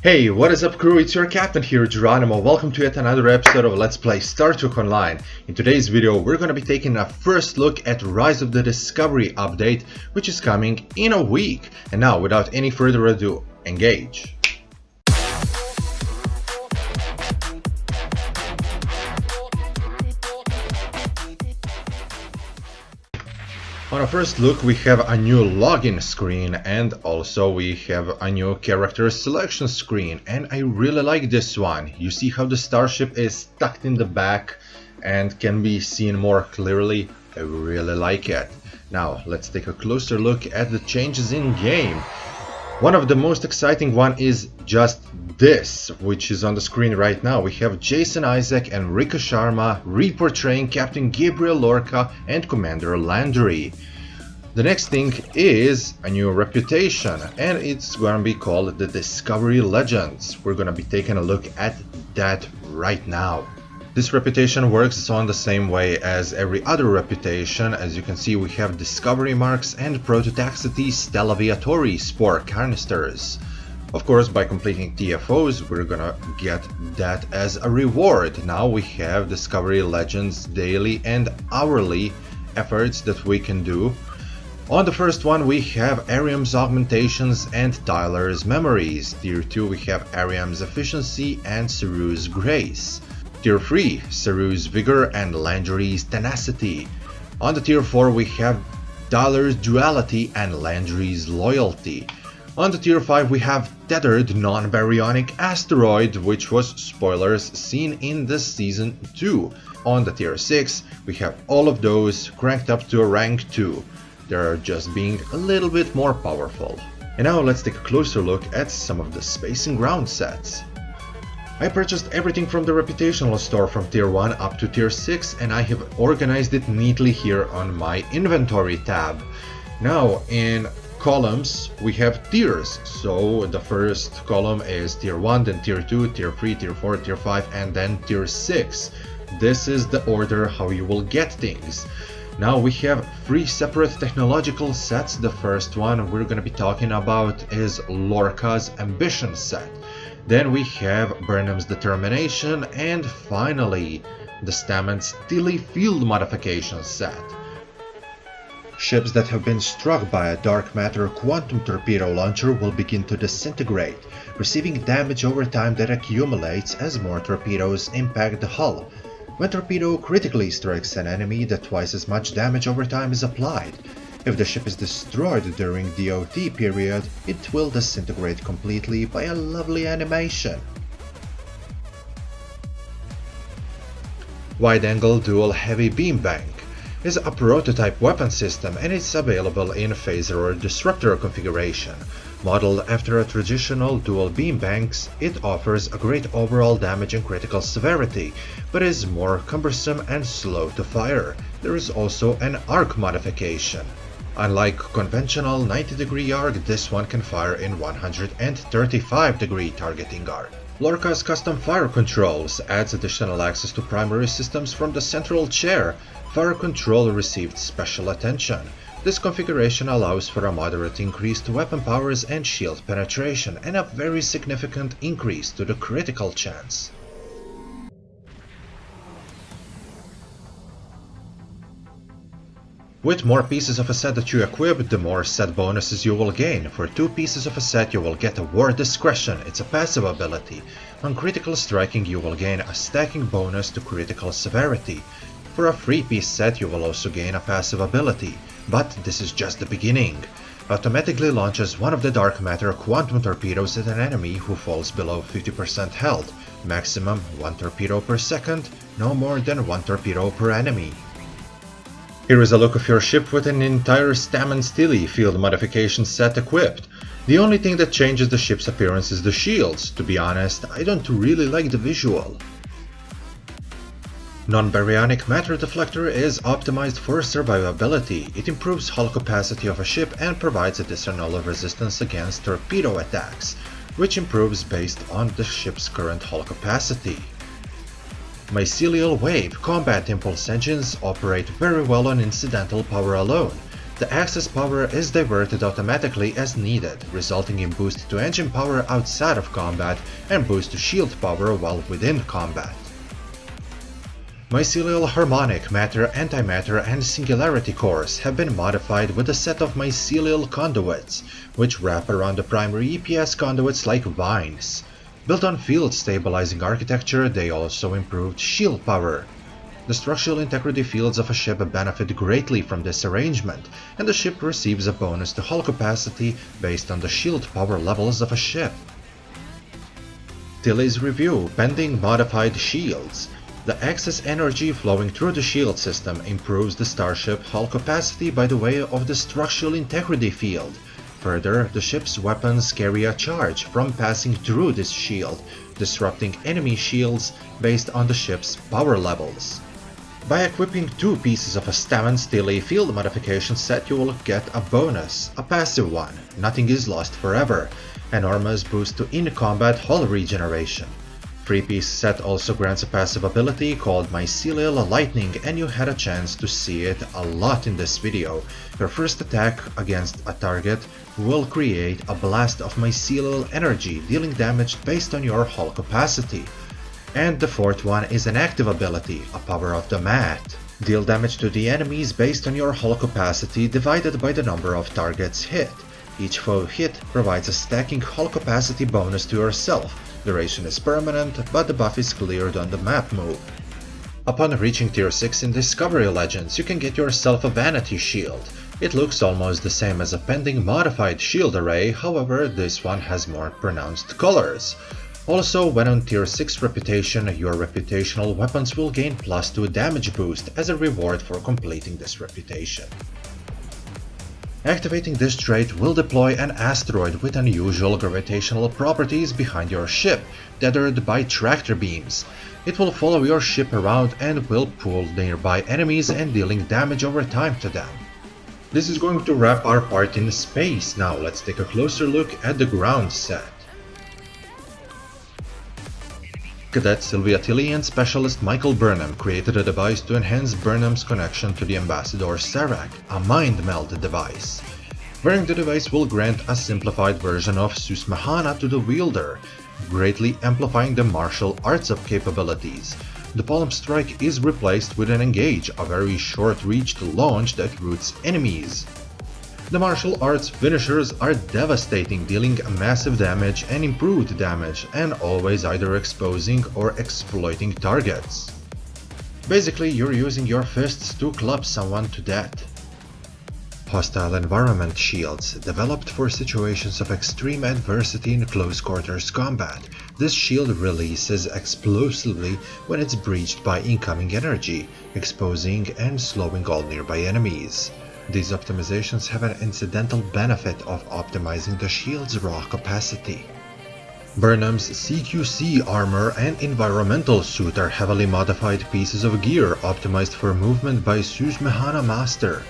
Hey, what is up crew? It's your captain here, Geronimo. Welcome to yet another episode of Let's Play Star Trek Online. In today's video, we're going to be taking a first look at Rise of the Discovery update, which is coming in a week. And now, without any further ado, engage. On a first look, we have a new login screen and also we have a new character selection screen, and I really like this one. You see how the starship is tucked in the back and can be seen more clearly. I really like it. Now let's take a closer look at the changes in game. One of the most exciting one is just this, which is on the screen right now. We have Jason Isaac and Rika Sharma reportraying Captain Gabriel Lorca and Commander Landry. The next thing is a new reputation, and it's gonna be called the Discovery Legends. We're gonna be taking a look at that right now. This reputation works on the same way as every other reputation. As you can see, we have Discovery Marks and Prototaxity Stella Viatori Spore canisters. Of course, by completing TFOs, we're gonna get that as a reward. Now we have Discovery Legends daily and hourly efforts that we can do. On the first one, we have Ariam's Augmentations and Tyler's Memories. Tier 2, we have Ariam's Efficiency and Saru's Grace. Tier 3, Saru's Vigor and Landry's Tenacity. On the Tier 4, we have Tyler's Duality and Landry's Loyalty. On the Tier 5, we have Tethered Non-Baryonic Asteroid, which was, spoilers, seen in this Season 2. On the Tier 6, we have all of those cranked up to a rank 2. They're just being a little bit more powerful. And now let's take a closer look at some of the Space and Ground sets. I purchased everything from the reputational store from Tier 1 up to Tier 6, and I have organized it neatly here on my inventory tab. Now in columns we have tiers, so the first column is Tier 1, then Tier 2, Tier 3, Tier 4, Tier 5, and then Tier 6. This is the order how you will get things. Now we have 3 separate technological sets. The first one we're going to be talking about is Lorca's Ambition set. Then we have Burnham's Determination, and finally the Stammen's Tilly Field Modification set. Ships that have been struck by a dark matter quantum torpedo launcher will begin to disintegrate, receiving damage over time that accumulates as more torpedoes impact the hull. When torpedo critically strikes an enemy, that twice as much damage over time is applied. If the ship is destroyed during the OT period, it will disintegrate completely by a lovely animation. Wide-angle dual heavy beam bank is a prototype weapon system, and it's available in phaser or disruptor configuration. Modeled after a traditional dual beam banks, it offers a great overall damage and critical severity, but is more cumbersome and slow to fire. There is also an arc modification. Unlike conventional 90-degree arc, this one can fire in 135-degree targeting arc. Lorca's custom fire controls adds additional access to primary systems from the central chair. Fire control received special attention. This configuration allows for a moderate increase to weapon powers and shield penetration, and a very significant increase to the critical chance. With more pieces of a set that you equip, the more set bonuses you will gain. For 2 pieces of a set you will get a War Discretion, it's a passive ability. On critical striking you will gain a stacking bonus to critical severity. For a 3-piece set you will also gain a passive ability, but this is just the beginning. Automatically launches one of the dark matter quantum torpedoes at an enemy who falls below 50% health. Maximum 1 torpedo per second, no more than 1 torpedo per enemy. Here is a look of your ship with an entire Stammen's Tilly Field Modification set equipped. The only thing that changes the ship's appearance is the shields. To be honest, I don't really like the visual. Non-baryonic matter deflector is optimized for survivability. It improves hull capacity of a ship and provides additional resistance against torpedo attacks, which improves based on the ship's current hull capacity. Mycelial Wave combat impulse engines operate very well on incidental power alone. The excess power is diverted automatically as needed, resulting in boost to engine power outside of combat and boost to shield power while within combat. Mycelial harmonic, matter, antimatter, and singularity cores have been modified with a set of mycelial conduits, which wrap around the primary EPS conduits like vines. Built on field stabilizing architecture, they also improved shield power. The structural integrity fields of a ship benefit greatly from this arrangement, and the ship receives a bonus to hull capacity based on the shield power levels of a ship. Tilly's review, pending modified shields. The excess energy flowing through the shield system improves the starship hull capacity by the way of the structural integrity field. Further, the ship's weapons carry a charge from passing through this shield, disrupting enemy shields based on the ship's power levels. By equipping 2 pieces of a Stamens Tilly field modification set, you will get a bonus, a passive one, Nothing is Lost Forever, enormous boost to in-combat hull regeneration. 3-piece set also grants a passive ability called Mycelial Lightning, and you had a chance to see it a lot in this video. Your first attack against a target will create a blast of mycelial energy, dealing damage based on your hull capacity. And the 4th one is an active ability, a Power of the Mat. Deal damage to the enemies based on your hull capacity divided by the number of targets hit. Each foe hit provides a stacking hull capacity bonus to yourself. Duration is permanent, but the buff is cleared on the map move. Upon reaching tier 6 in Discovery Legends, you can get yourself a Vanity Shield. It looks almost the same as a pending modified shield array, however this one has more pronounced colors. Also, when on tier 6 Reputation, your reputational weapons will gain +2 damage boost as a reward for completing this reputation. Activating this trait will deploy an asteroid with unusual gravitational properties behind your ship, tethered by tractor beams. It will follow your ship around and will pull nearby enemies and dealing damage over time to them. This is going to wrap our part in space. Now let's take a closer look at the ground set. Cadet Sylvia Tilly and Specialist Michael Burnham created a device to enhance Burnham's connection to the Ambassador Serac, a mind meld device. Wearing the device will grant a simplified version of Susmahana to the wielder, greatly amplifying the martial arts of capabilities. The Palm Strike is replaced with an Engage, a very short-reached launch that roots enemies. The martial arts finishers are devastating, dealing massive damage and improved damage, and always either exposing or exploiting targets. Basically, you're using your fists to club someone to death. Hostile Environment Shields, developed for situations of extreme adversity in close quarters combat. This shield releases explosively when it's breached by incoming energy, exposing and slowing all nearby enemies. These optimizations have an incidental benefit of optimizing the shield's raw capacity. Burnham's CQC armor and environmental suit are heavily modified pieces of gear optimized for movement by Susmahana Master.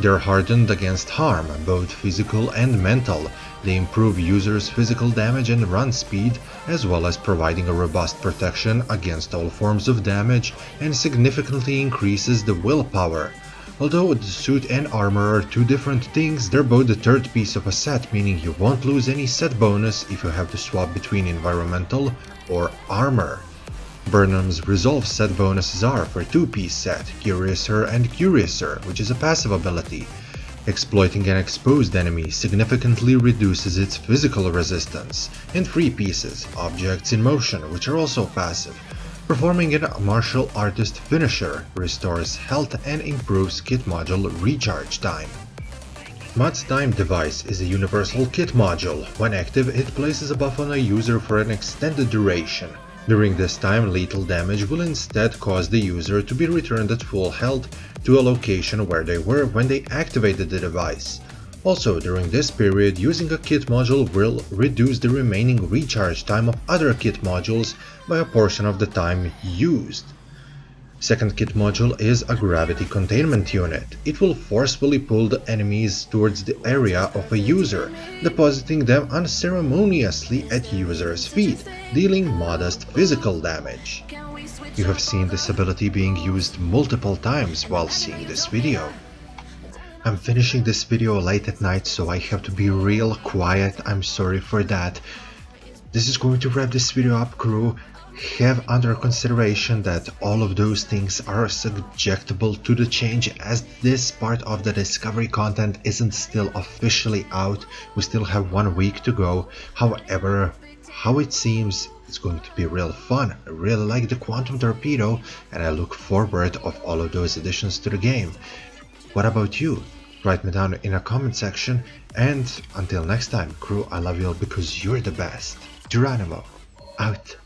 They're hardened against harm, both physical and mental. They improve users' physical damage and run speed, as well as providing a robust protection against all forms of damage and significantly increases the willpower. Although the suit and armor are 2 different things, they're both the 3rd piece of a set, meaning you won't lose any set bonus if you have to swap between environmental or armor. Burnham's Resolve set bonuses are for 2-piece set, Curiouser and Curiouser, which is a passive ability. Exploiting an exposed enemy significantly reduces its physical resistance, and 3 pieces, Objects in Motion, which are also passive. Performing a martial artist finisher restores health and improves kit module recharge time. Mod's Time device is a universal kit module. When active, it places a buff on a user for an extended duration. During this time, lethal damage will instead cause the user to be returned at full health to a location where they were when they activated the device. Also, during this period, using a kit module will reduce the remaining recharge time of other kit modules by a portion of the time used. Second kit module is a gravity containment unit. It will forcefully pull the enemies towards the area of a user, depositing them unceremoniously at user's feet, dealing modest physical damage. You have seen this ability being used multiple times while seeing this video. I'm finishing this video late at night, so I have to be real quiet. I'm sorry for that. This is going to wrap this video up, crew. Have under consideration that all of those things are subjectable to the change, as this part of the discovery content isn't still officially out. We still have 1 week to go. However, how it seems, it's going to be real fun. I really like the Quantum Torpedo, and I look forward of all of those additions to the game. What about you? Write me down in a comment section, and until next time, crew, I love you all because you're the best. Geronimo, out.